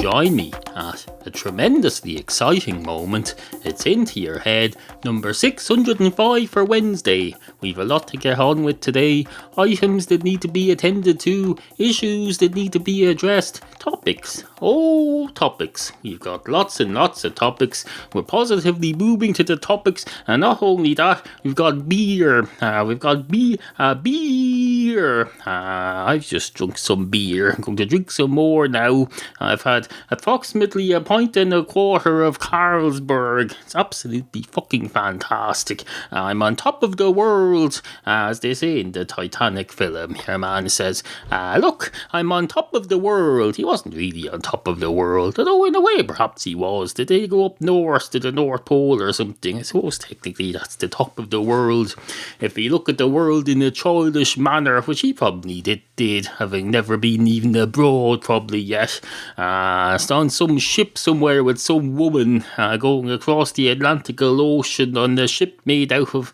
join me at a tremendously exciting moment. It's Into Your Head, number 605 for Wednesday. We've a lot to get on with today. Items that need to be attended to, issues that need to be addressed, topics. Oh, topics. We've got lots and lots of topics. We're positively moving to the topics, and not only that, we've got beer. Beer. I've just drunk some beer. I'm going to drink some more now. I've had approximately a pint and a quarter of Carlsberg. It's absolutely fucking fantastic. I'm on top of the world, as they say in the Titanic film. Your man says, look, I'm on top of the world. He wasn't really on top of the world, although in a way perhaps he was. Did they go up north to the North Pole or something? I suppose technically that's the top of the world. If you look at the world in a childish manner, which he probably did, having never been even abroad probably yet, on some ship somewhere with some woman going across the Atlantic Ocean on a ship made out of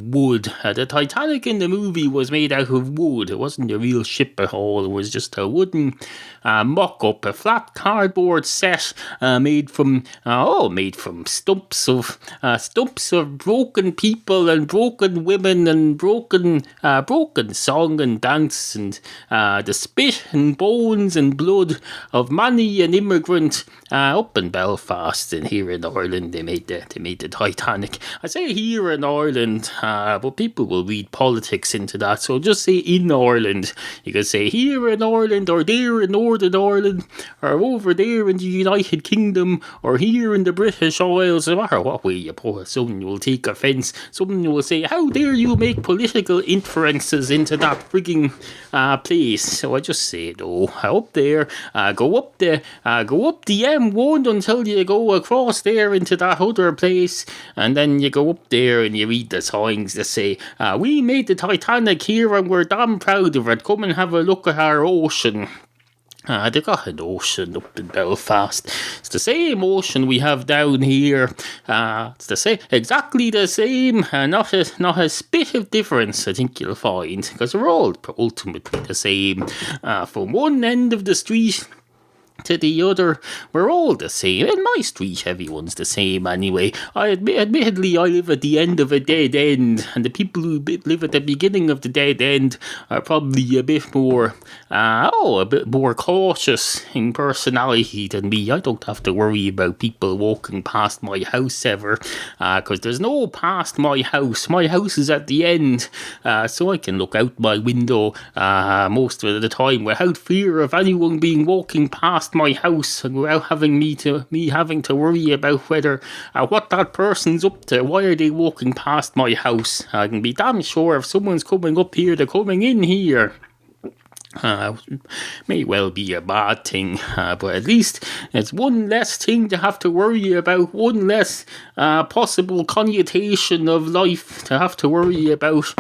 wood. The Titanic in the movie was made out of wood. It wasn't a real ship at all. It was just a wooden mock-up, a flat cardboard set made from stumps of broken people and broken women and broken song and dance and the spit and bones and blood of many an immigrant up in Belfast and here in Ireland. They made the Titanic. I say here in Ireland, but people will read politics into that, so just say in Ireland. You could say here in Ireland, or there in Northern Ireland, or over there in the United Kingdom, or here in the British Isles. No matter what way you put it, someone will take offence. Someone will say, how dare you make political inferences into that frigging place. So I just say no. Up there, go up the M1 until you go across there into that other place, and then you go up there and you read the signs that say, we made the Titanic here and we're damn proud of it. Come and have a look at our ocean. They got an ocean up in Belfast. It's the same ocean we have down here. It's the same, exactly the same. Not a bit of difference, I think you'll find, because we're all ultimately the same. From one end of the street to the other, we're all the same. In my street, everyone's the same anyway. Admittedly, I live at the end of a dead end, and the people who live at the beginning of the dead end are probably a bit more cautious in personality than me. I don't have to worry about people walking past my house ever, because there's no past my house. My house is at the end, so I can look out my window most of the time without fear of anyone being walking past my house, and without having me having to worry about whether what that person's up to. Why are they walking past my house? I can be damn sure if someone's coming up here, they're coming in here. May well be a bad thing, but at least it's one less thing to have to worry about, one less possible connotation of life to have to worry about.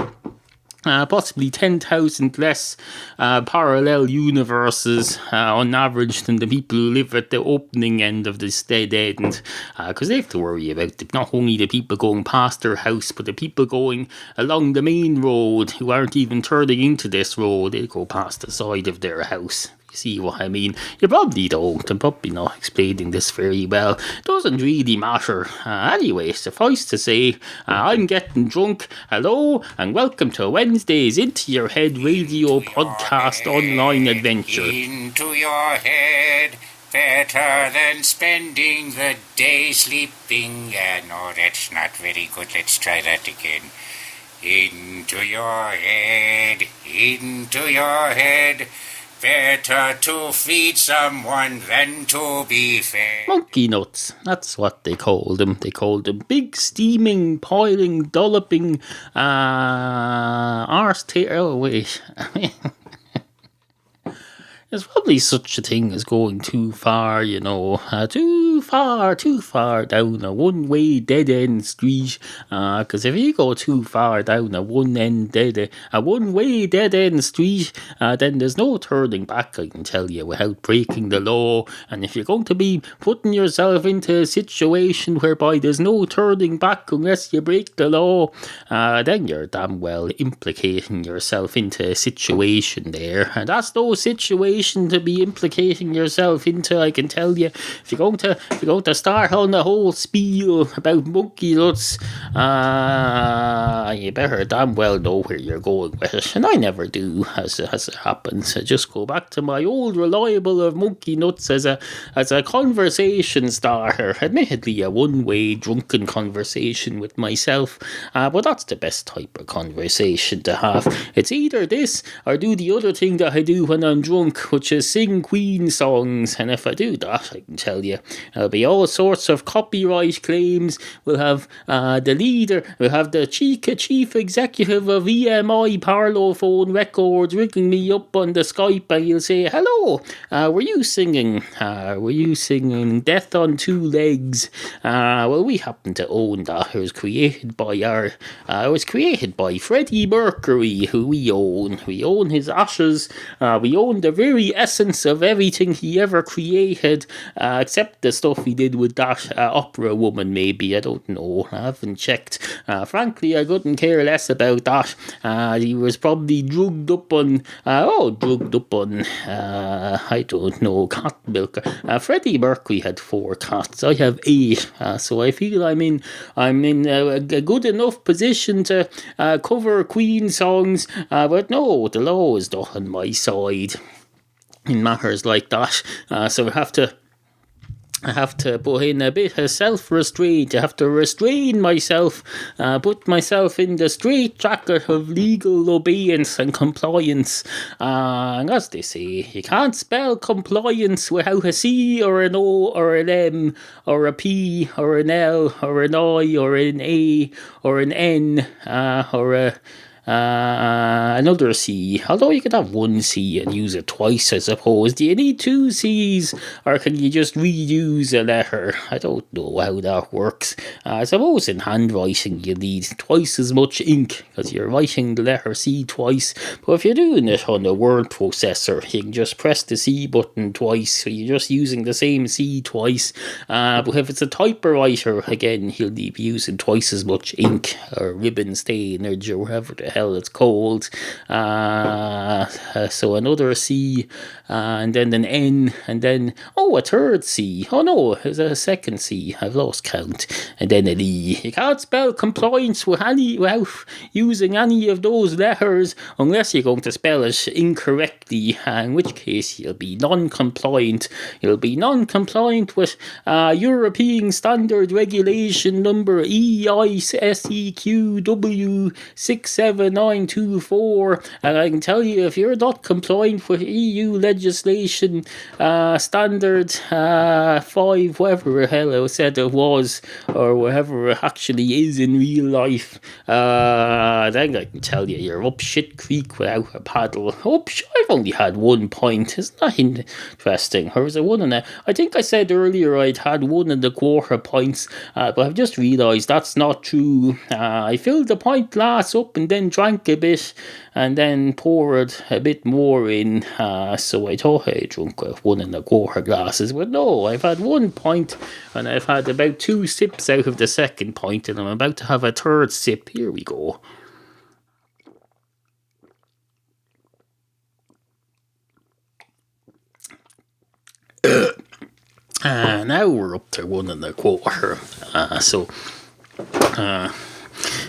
Possibly 10,000 less parallel universes on average than the people who live at the opening end of this dead end, because they have to worry about not only the people going past their house, but the people going along the main road who aren't even turning into this road. They go past the side of their house. See what I mean? You probably don't. I'm probably not explaining this very well. Doesn't really matter. Anyway, suffice to say, I'm getting drunk. Hello, and welcome to Wednesday's Into Your Head radio podcast online adventure. Into your head, better than spending the day sleeping. No, that's not very good. Let's try that again. Into your head, better to feed someone than to be fed. Monkey nuts, that's what they called them. They called them big, steaming, piling, dolloping, There's probably such a thing as going too far, too far too far down a one-way dead-end street. Because if you go too far down a one-way dead-end street, then there's no turning back, I can tell you, without breaking the law. And if you're going to be putting yourself into a situation whereby there's no turning back unless you break the law, then you're damn well implicating yourself into a situation there. And that's no situation to be implicating yourself into, I can tell you. If you're going to start on the whole spiel about monkey nuts, you better damn well know where you're going with it. And I never do, as it happens. I just go back to my old reliable of monkey nuts as a conversation starter. Admittedly, a one-way drunken conversation with myself, but that's the best type of conversation to have. It's either this or do the other thing that I do when I'm drunk, which is sing Queen songs. And if I do that, I can tell you, there'll be all sorts of copyright claims. We'll have the leader, we'll have the chief executive of EMI Parlophone Records ringing me up on the Skype, and he'll say, "Hello, were you singing Death on Two Legs?" Well, we happen to own that. It was created by Freddie Mercury, who we own. We own his ashes. We own the very essence of everything he ever created, except the stuff he did with that opera woman, maybe. I don't know. I haven't checked. Frankly, I couldn't care less about that. He was probably drugged up on, I don't know, cat milk. Freddie Mercury had 4 cats. I have 8. So I feel I'm in a good enough position to cover Queen songs. But no, the law is not on my side in matters like that. So I have to put in a bit of self-restraint. I have to restrain myself, put myself in the straitjacket of legal obedience and compliance. And as they say, you can't spell compliance without a C or an O or an M or a P or an L or an I or an A or an N or another C. Although you could have 1 C and use it twice, I suppose. Do you need 2 C's, or can you just reuse a letter? I don't know how that works. I suppose in handwriting you need twice as much ink because you're writing the letter C twice. But if you're doing it on a word processor, you can just press the C button twice, so you're just using the same C twice. But if it's a typewriter, again, you'll be using twice as much ink or ribbon stainage or whatever the hell it's called. So another C, and then an N, and then a third C. Oh no, there's a second C. I've lost count. And then an E. You can't spell compliance without using any of those letters unless you're going to spell it incorrectly, in which case you'll be non-compliant. You'll be non-compliant with European Standard Regulation number EISEQW67924, and I can tell you, if you're not compliant with EU legislation standard 5, whatever the hell I said it was, or whatever it actually is in real life, then I can tell you, you're up shit creek without a paddle. I've only had 1 point. Isn't that interesting? Or was it 1.5? I think I said earlier I'd had 1.25 points, but I've just realised that's not true. I filled the pint glass up and then drank a bit and then poured a bit more in, so I thought I drunk 1.25 glasses, but no, I've had 1 pint and I've had about 2 sips out of the second pint, and I'm about to have a third sip. Here we go. Now we're up to 1.25. So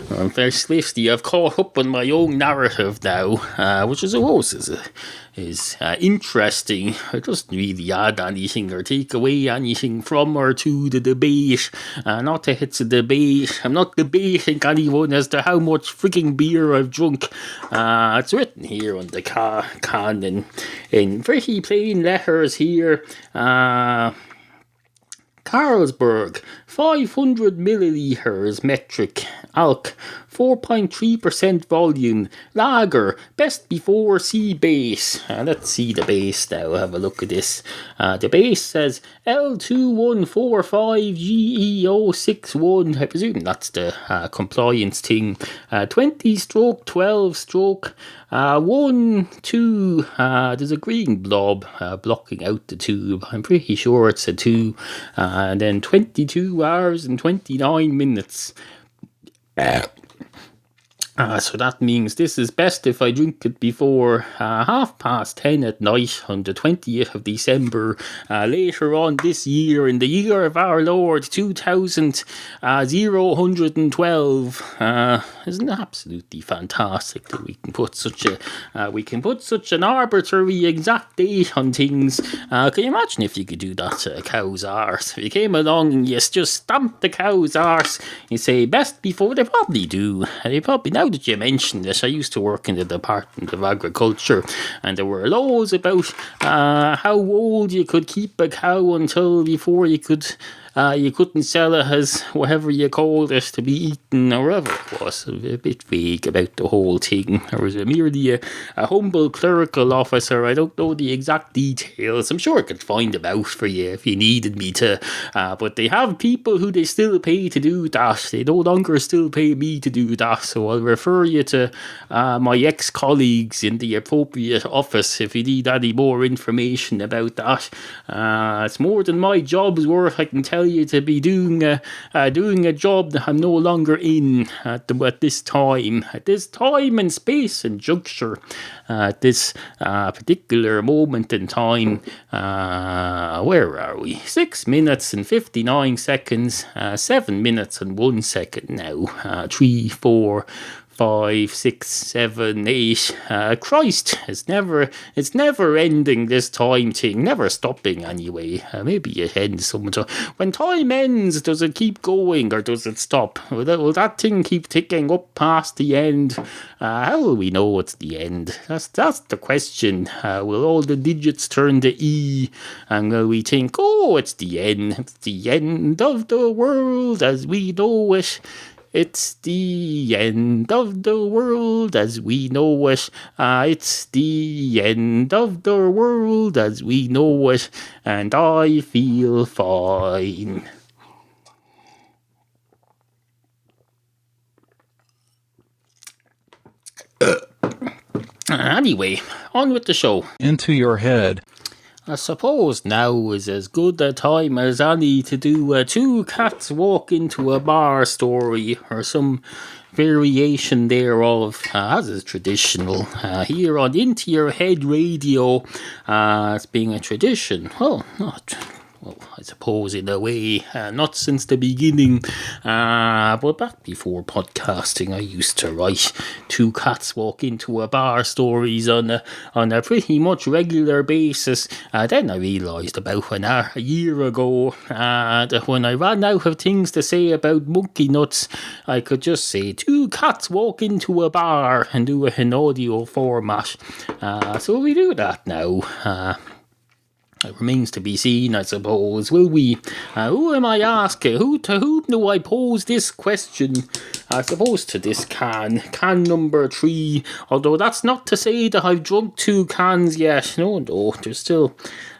very swiftly, I've caught up on my own narrative now, which I suppose is interesting. It doesn't really add anything or take away anything from or to the debate. Not that it's a debate. I'm not debating anyone as to how much freaking beer I've drunk. It's written here on the can in pretty plain letters here. Carlsberg, 500 milliliters metric, alc 4.3% volume, lager, best before sea base. Let's see the base now, have a look at this. The base says L2145GEO61, I presume that's the compliance thing. 20/12 1, 2, there's a green blob blocking out the tube. I'm pretty sure it's a 2. And then 22 hours and 29 minutes. So that means this is best if I drink it before 10:30 at night on the 20th of December later on this year, in the year of our Lord 2012. Isn't it absolutely fantastic that we can put such an arbitrary exact date on things? Can you imagine if you could do that to a cow's arse? If you came along and you just stamped the cow's arse, you say best before, they probably do. They probably, now that you mention this, I used to work in the Department of Agriculture, and there were laws about how old you could keep a cow until before you couldn't sell it as whatever you called it to be eaten or whatever it was. A bit vague about the whole thing. I was merely a humble clerical officer. I don't know the exact details. I'm sure I could find them out for you if you needed me to. But they have people who they still pay to do that. They no longer still pay me to do that. So I'll refer you to my ex-colleagues in the appropriate office if you need any more information about that. It's more than my job's worth, I can tell you, to be doing a job that I'm no longer in at this time and space and juncture, at this particular moment in time. Where are we? 6 minutes and 59 seconds, 7 minutes and 1 second now. 3, 4, 5, 6, 7, 8. Christ, it's never ending, this time thing, never stopping anyway. Maybe it ends sometime. When time ends, does it keep going or does it stop? Will that thing keep ticking up past the end? How will we know it's the end? That's the question. Will all the digits turn to E, and will we think, oh, it's the end? It's the end of the world as we know it. It's the end of the world as we know it. It's the end of the world as we know it. And I feel fine. Anyway, on with the show. Into your head. I suppose now is as good a time as any to do a Two Cats Walk into a Bar story, or some variation thereof, as is traditional here on Into Your Head Radio. It's being a tradition. Well, I suppose in a way, not since the beginning, but back before podcasting, I used to write Two Cats Walk into a Bar stories on a pretty much regular basis. Then I realised about a year ago that when I ran out of things to say about monkey nuts, I could just say Two Cats Walk into a Bar and do it in audio format. So we do that now. It remains to be seen, I suppose. Will we? Who am I asking? To whom do I pose this question? I suppose to this can number 3. Although that's not to say that I've drunk 2 cans yet. No, there's still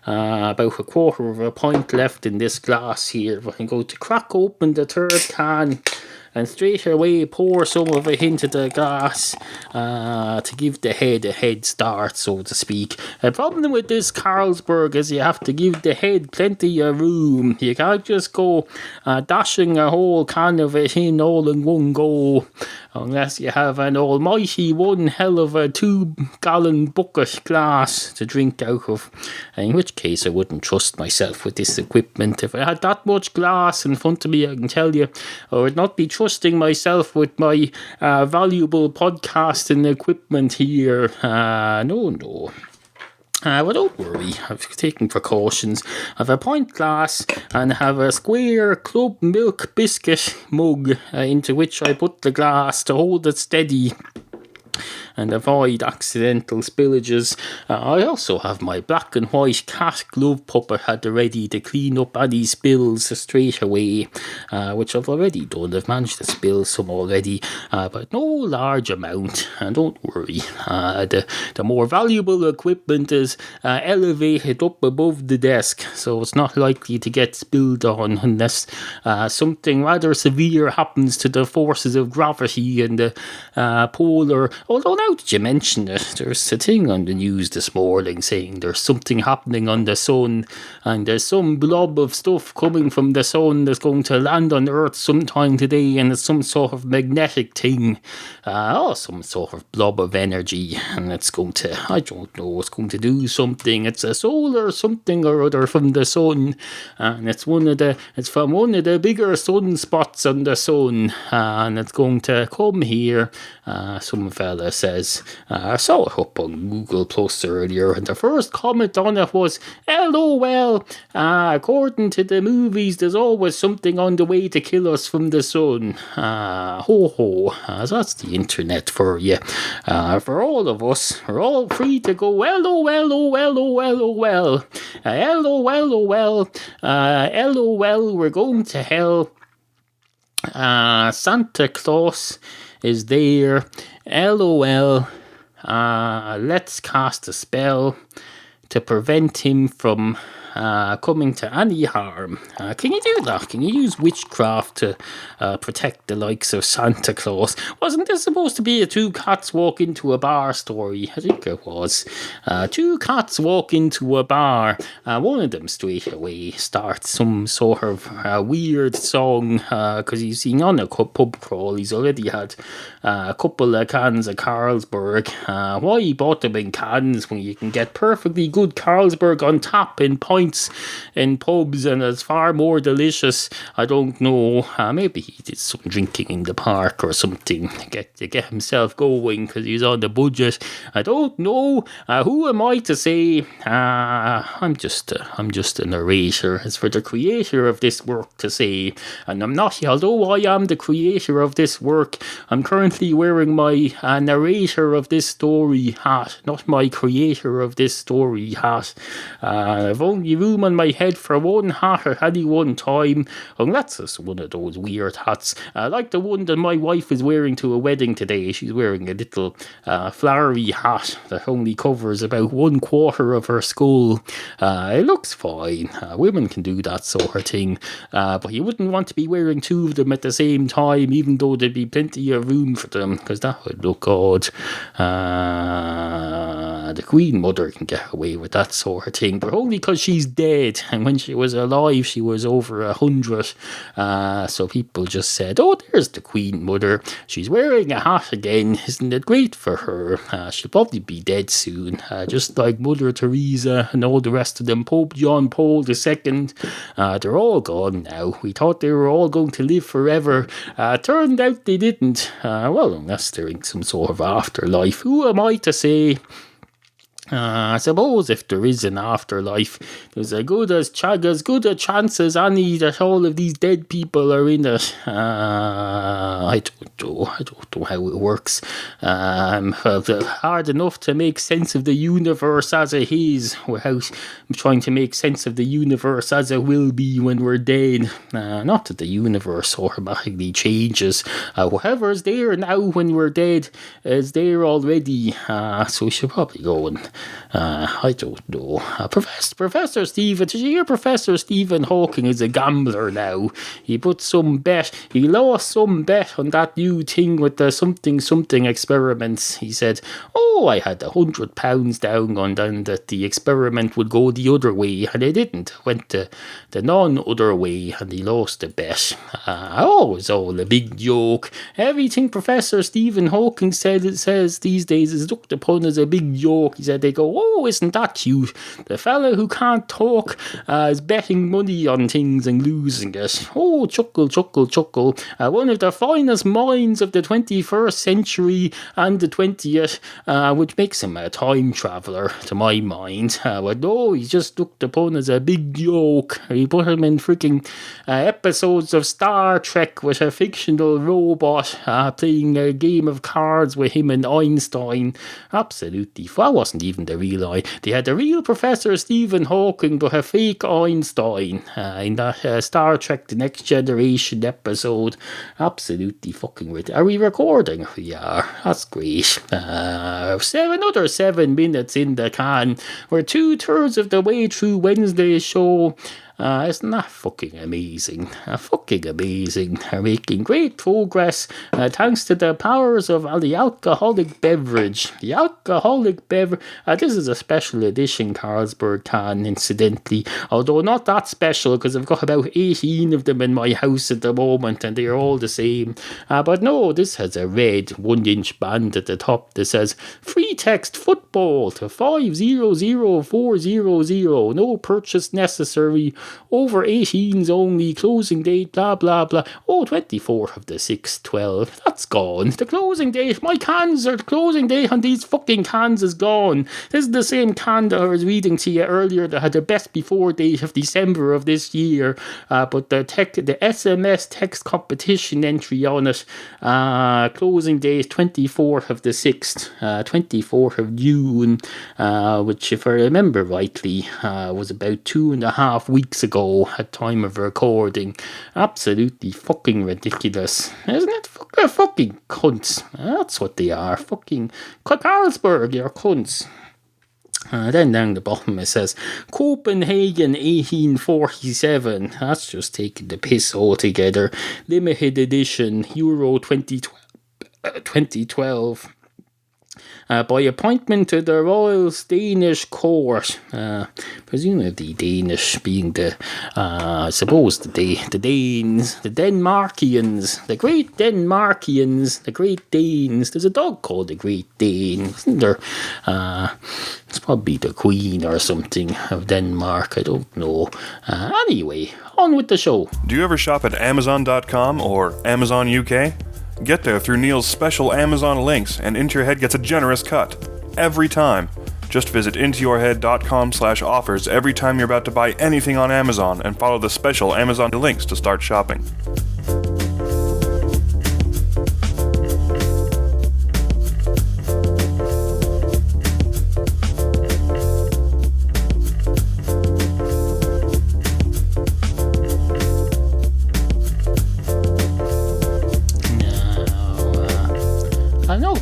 about a quarter of a pint left in this glass here. I can go to crack open the 3rd can and straight away pour some of it into the glass to give the head a head start, so to speak. The problem with this Carlsberg is you have to give the head plenty of room. You can't just go dashing a whole can of it in all in one go, unless you have an almighty one hell of a 2-gallon bucket glass to drink out of, in which case I wouldn't trust myself with this equipment. If I had that much glass in front of me, I can tell you I would not be trusting myself with my valuable podcasting equipment here. No. But don't worry, I've taken precautions. I have a pint glass and have a square club milk biscuit mug into which I put the glass to hold it steady. and avoid accidental spillages. I also have my black and white cat glove puppet at the ready to clean up any spills straight away, which I've already done. I've managed to spill some already, but no large amount, and don't worry. The more valuable equipment is elevated up above the desk, so it's not likely to get spilled on unless something rather severe happens to the forces of gravity and the polar. Although now that you mention it, there's a thing on the news this morning saying there's something happening on the sun, and there's some blob of stuff coming from the sun that's going to land on Earth sometime today, and it's some sort of magnetic thing, some sort of blob of energy, and it's going to, I don't know, it's going to do something. It's a solar something or other from the sun, and it's from one of the bigger sunspots on the sun, and it's going to come here. Some fella says, I saw it up on Google Plus earlier, and the first comment on it was, LOL, according to the movies, there's always something on the way to kill us from the sun. Ho ho, that's the internet for you. For all of us, we're all free to go, LOL, we're going to hell. Santa Claus is there. LOL. Let's cast a spell to prevent him from coming to any harm. Can you do that? Can you use witchcraft to protect the likes of Santa Claus? Wasn't this supposed to be a two cats walk into a bar story? I think it was. Two cats walk into a bar. One of them straight away starts some sort of weird song because he's seen on a pub crawl. He's already had a couple of cans of Carlsberg. Why he bought them in cans when you can get perfectly good Carlsberg on tap in pints in pubs, and it's far more delicious. I don't know. Maybe he did some drinking in the park or something to get himself going because he's on the budget. I don't know. Who am I to say? I'm just a narrator. It's for the creator of this work to say, and I'm not. Although I am the creator of this work, I'm currently wearing my narrator of this story hat, not my creator of this story hat. I've only room on my head for one hat at any one time, unless it's one of those weird hats, like the one that my wife is wearing to a wedding today. She's wearing a little flowery hat that only covers about 1/4 of her skull. It looks fine. Women can do that sort of thing, but you wouldn't want to be wearing two of them at the same time, even though there'd be plenty of room for them, because that would look odd. The Queen Mother can get away with that sort of thing, but only because she's dead, and when she was alive she was over 100, so people just said, oh, there's the Queen Mother, she's wearing a hat again, isn't it great for her? She'll probably be dead soon, just like Mother Teresa and all the rest of them. Pope John Paul II, they're all gone now. We thought they were all going to live forever. Turned out they didn't, well, unless they're in some sort of afterlife. Who am I to say? I suppose if there is an afterlife, there's as good a chance as any that all of these dead people are in it. I don't know how it works. Hard enough to make sense of the universe as it is without trying to make sense of the universe as it will be when we're dead. Not that the universe automatically changes. Whatever's there now when we're dead is there already. So we should probably go and I don't know. Professor Stephen, did you hear Professor Stephen Hawking is a gambler now? He lost some bet on that new thing with the something experiments. He said, oh, I had £100 down on that the experiment would go the other way, and it didn't. It went the non-other way, and he lost the bet. It was all a big joke. Everything Professor Stephen Hawking says these days is looked upon as a big joke. He said they go, oh, isn't that cute? The fella who can't talk is betting money on things and losing it. Oh, chuckle, chuckle, chuckle. One of the finest minds of the 21st century and the 20th, which makes him a time traveller, to my mind. But no, he's just looked upon as a big joke. He put him in freaking episodes of Star Trek with a fictional robot playing a game of cards with him and Einstein. Absolutely. That wasn't even the real They had the real Professor Stephen Hawking, but a fake Einstein in that Star Trek The Next Generation episode. Absolutely fucking ridiculous. Are we recording? We are. That's great. Another 7 minutes in the can. We're 2/3 of the way through Wednesday's show. Isn't that fucking amazing? Fucking amazing. They're making great progress thanks to the powers of the alcoholic beverage. The alcoholic beverage. This is a special edition Carlsberg can, incidentally. Although not that special, because I've got about 18 of them in my house at the moment, and they're all the same. But no, this has a red 1-inch band at the top that says, free text football to 500400. No purchase necessary. Over 18s only, closing date, blah, blah, blah. Oh, 24th of the 6th, 12. That's gone. The closing date, my cans are, the closing date on these fucking cans is gone. This is the same can that I was reading to you earlier that had the best before date of December of this year. But the SMS text competition entry on it, closing date 24th of the 6th, 24th of June, which, if I remember rightly, was about 2.5 weeks ago at time of recording. Absolutely fucking ridiculous, isn't it? Fucking cunts. That's what they are. Fucking Carlsberg, you're cunts. Then down the bottom it says Copenhagen 1847. That's just taking the piss altogether. Limited edition Euro 2012. By appointment to the Royal Danish Court, presumably Danish being the, I suppose the Danes, the Denmarkians, the Great Denmarkians, the Great Danes. There's a dog called the Great Dane, isn't there? It's probably the Queen or something of Denmark, I don't know. Anyway, on with the show. Do you ever shop at Amazon.com or Amazon UK? Get there through Neil's special Amazon links, and Into Your Head gets a generous cut. Every time. Just visit intoyourhead.com/offers every time you're about to buy anything on Amazon, and follow the special Amazon links to start shopping.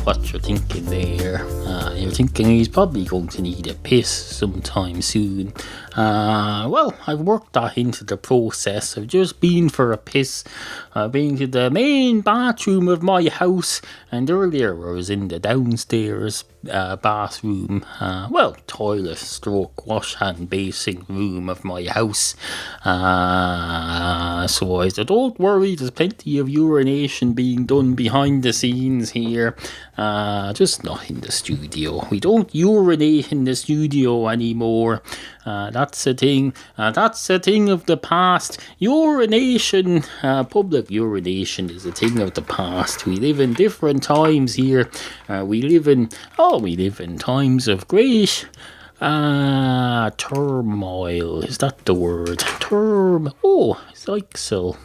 What you're thinking there. You're thinking he's probably going to need a piss sometime soon. Well, I've worked that into the process. I've just been for a piss. I've been to the main bathroom of my house, and earlier I was in the downstairs bathroom, toilet stroke wash hand basin room of my house. So I said, don't worry, there's plenty of urination being done behind the scenes here. Just not in the studio. We don't urinate in the studio anymore. That's a thing. That's a thing of the past. Urination, public urination is a thing of the past. We live in different times here. We live in times of great turmoil. Is that the word? Zyxel.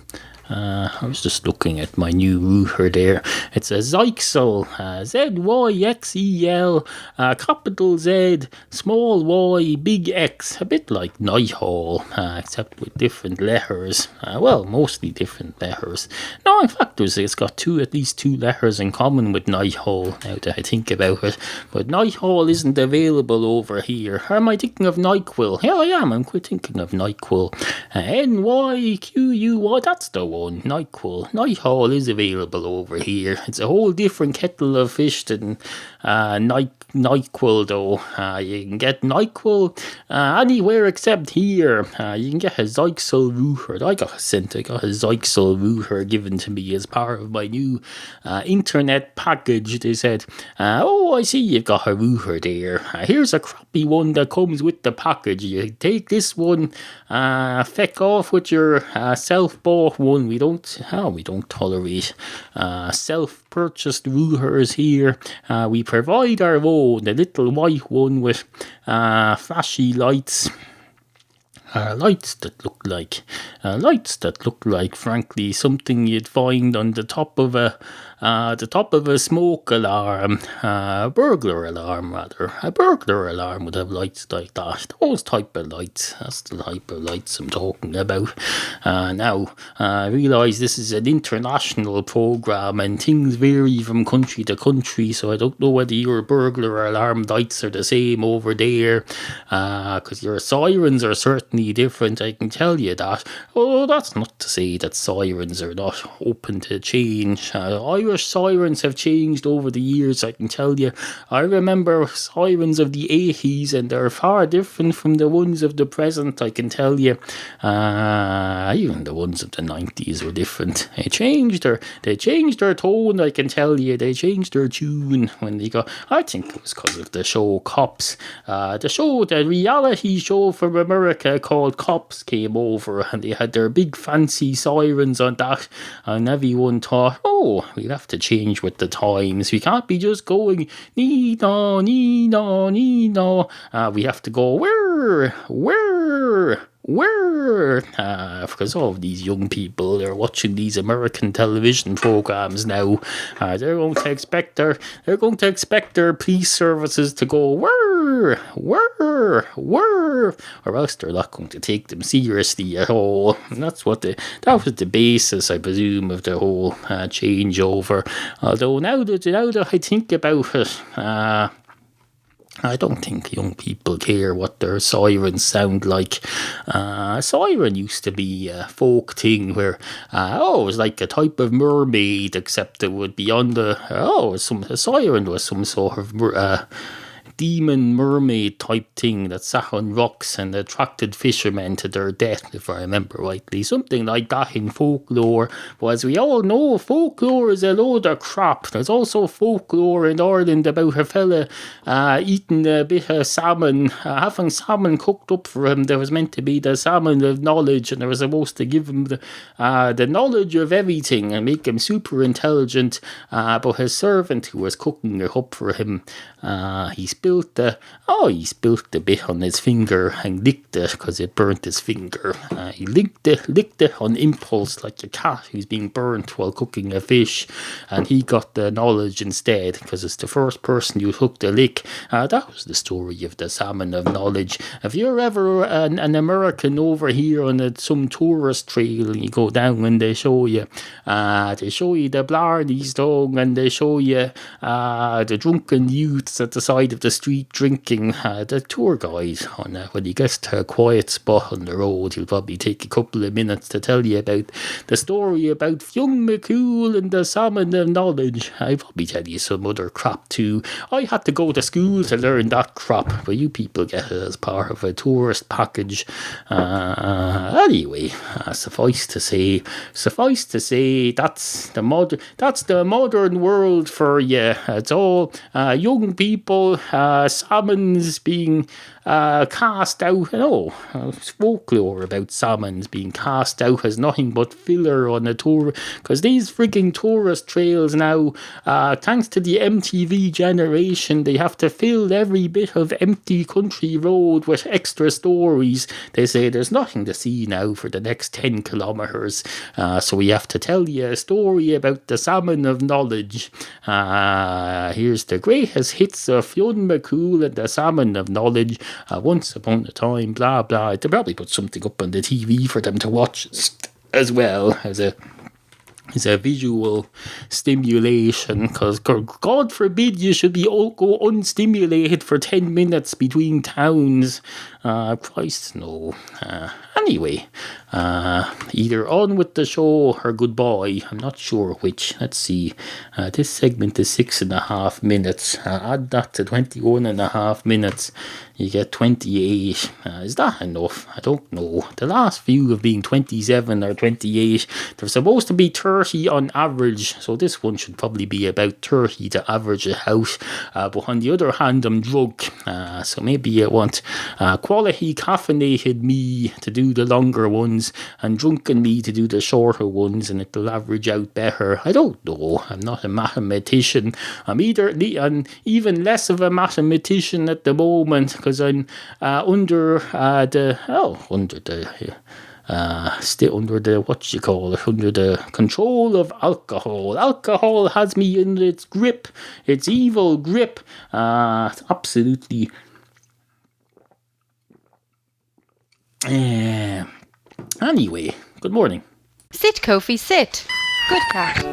I was just looking at my new router there. It's a Zyxel, Zyxel, capital Z, small y, big X, a bit like Nighthall, except with different letters. Mostly different letters. No, in fact, it's got at least two letters in common with Nighthall, now that I think about it. But Nighthall isn't available over here. Or am I thinking of NyQuil? Yeah, I am. I'm quite thinking of NyQuil. NyQuy, that's the one. NyQuil. Nighthall is available over here. It's a whole different kettle of fish than NyQuil though. You can get NyQuil anywhere except here. You can get a Zyxel Ruger. I got a Zyxel Ruger given to me as part of my new internet package. They said, oh, I see you've got a Ruger there. Here's a crappy one that comes with the package. You take this one, feck off with your self-bought one. We don't tolerate self-purchased Rugers here. We provide our own, the little white one with flashy lights. Lights that look like, frankly, something you'd find on the top of a smoke alarm, burglar alarm rather. A burglar alarm would have lights like that. Those type of lights. That's the type of lights I'm talking about. Now, I realise this is an international programme and things vary from country to country, so I don't know whether your burglar alarm lights are the same over there, because your sirens are certainly different, I can tell you that. Oh, that's not to say that sirens are not open to change. Irish sirens have changed over the years, I can tell you. I remember sirens of the 80s and they're far different from the ones of the present, I can tell you. Even the ones of the 90s were different. They changed their tone, I can tell you. They changed their tune when they got, I think it was because of the show Cops. The reality show from America called Cops came over and they had their big fancy sirens on that, and everyone thought, oh, we'll have to change with the times. We can't be just going nee-no, nee-no, nee-no. We have to go where? Because all of these young people are watching these American television programs now. They're going to expect their police services to go where, or else they're not going to take them seriously at all. And that was the basis, I presume, of the whole changeover. Although now that I think about it, I don't think young people care what their sirens sound like. A siren used to be a folk thing where, it was like a type of mermaid, except it would be on the, a siren was some sort of demon mermaid type thing that sat on rocks and attracted fishermen to their death, if I remember rightly. Something like that in folklore. But as we all know, folklore is a load of crap. There's also folklore in Ireland about a fella eating a bit of salmon, having salmon cooked up for him. There was meant to be the salmon of knowledge, and they were supposed to give him the knowledge of everything and make him super intelligent. But his servant who was cooking it up for him, he spilled the bit on his finger and licked it because it burnt his finger. He licked it on impulse like a cat who's being burnt while cooking a fish, and he got the knowledge instead because it's the first person who took the lick. That was the story of the salmon of knowledge. If you're ever an American over here on some tourist trail and you go down and they show you the Blarney Stone and they show you the drunken youths at the side of the street drinking, the tour guide when he gets to a quiet spot on the road, he'll probably take a couple of minutes to tell you about the story about Fionn McCool and the salmon of knowledge. I'll probably tell you some other crap too. I had to go to school to learn that crap, but you people get it as part of a tourist package. Anyway, suffice to say, that's the modern world for you. It's all young people, salmons being cast out. Folklore about salmons being cast out as nothing but filler on a tour, because these frigging tourist trails now, thanks to the MTV generation, they have to fill every bit of empty country road with extra stories. They say there's nothing to see now for the next 10 kilometres, so we have to tell you a story about the salmon of knowledge. Here's the greatest hits of Fionn McCool and the salmon of knowledge. Once upon a time, blah blah. They probably put something up on the TV for them to watch as well as a is a visual stimulation, because God forbid you should be go unstimulated for 10 minutes between towns. Christ, no. Anyway, either on with the show or goodbye. I'm not sure which. Let's see. This segment is 6.5 minutes. Add that to 21.5 minutes. You get 28. Is that enough? I don't know. The last few have been 27 or 28. They're supposed to be 30 on average, so this one should probably be about 30 to average it out. But on the other hand, I'm drunk, so maybe you want quality caffeinated me to do the longer ones and drunken me to do the shorter ones, and it'll average out better. I don't know. I'm not a mathematician. I'm even less of a mathematician at the moment, because I'm under the control of alcohol. Alcohol has me in its grip, its evil grip. It's absolutely. Anyway, good morning. Sit, Kofi, sit. Good cat.